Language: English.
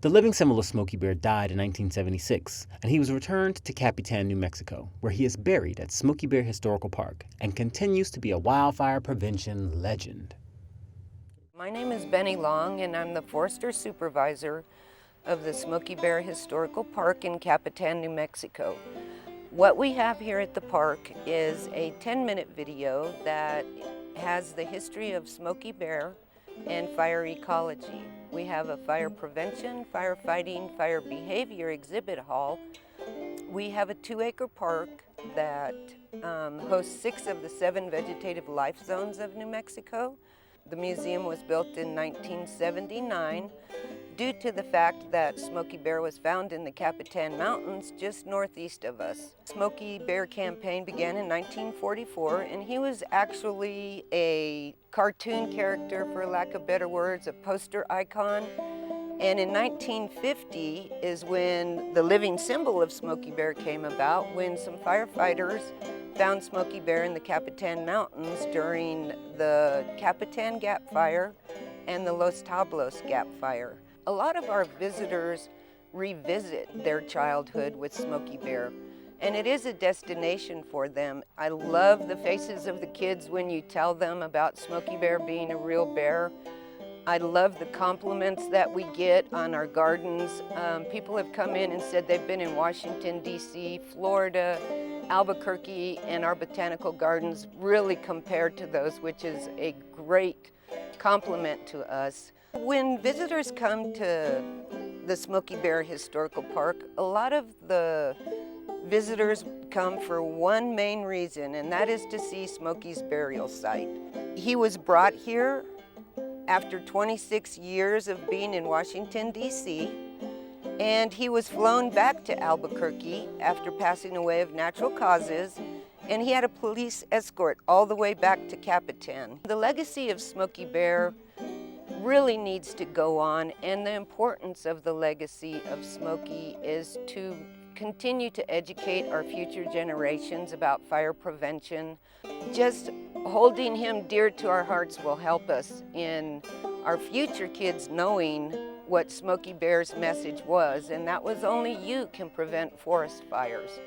The living symbol of Smokey Bear died in 1976, and he was returned to Capitan, New Mexico, where he is buried at Smokey Bear Historical Park and continues to be a wildfire prevention legend. My name is Benny Long, and I'm the forester supervisor of the Smokey Bear Historical Park in Capitan, New Mexico. What we have here at the park is a 10-minute video that has the history of Smokey Bear and fire ecology. We have a fire prevention, firefighting, fire behavior exhibit hall. We have a 2-acre park that hosts 6 of the 7 vegetative life zones of New Mexico. The museum was built in 1979 due to the fact that Smokey Bear was found in the Capitan Mountains just northeast of us. Smokey Bear campaign began in 1944, and he was actually a cartoon character, for lack of better words, a poster icon. And in 1950 is when the living symbol of Smokey Bear came about, when some firefighters found Smokey Bear in the Capitan Mountains during the Capitan Gap Fire and the Los Tablos Gap Fire. A lot of our visitors revisit their childhood with Smokey Bear, and it is a destination for them. I love the faces of the kids when you tell them about Smokey Bear being a real bear. I love the compliments that we get on our gardens. People have come in and said they've been in Washington, D.C., Florida, Albuquerque, and our botanical gardens really compared to those, which is a great compliment to us. When visitors come to the Smokey Bear Historical Park, a lot of the visitors come for one main reason, and that is to see Smokey's burial site. He was brought here after 26 years of being in Washington, D.C., and he was flown back to Albuquerque after passing away of natural causes, and he had a police escort all the way back to Capitan. The legacy of Smokey Bear really needs to go on, and the importance of the legacy of Smokey is to continue to educate our future generations about fire prevention. Just holding him dear to our hearts will help us in our future kids knowing what Smokey Bear's message was, and that was only you can prevent forest fires.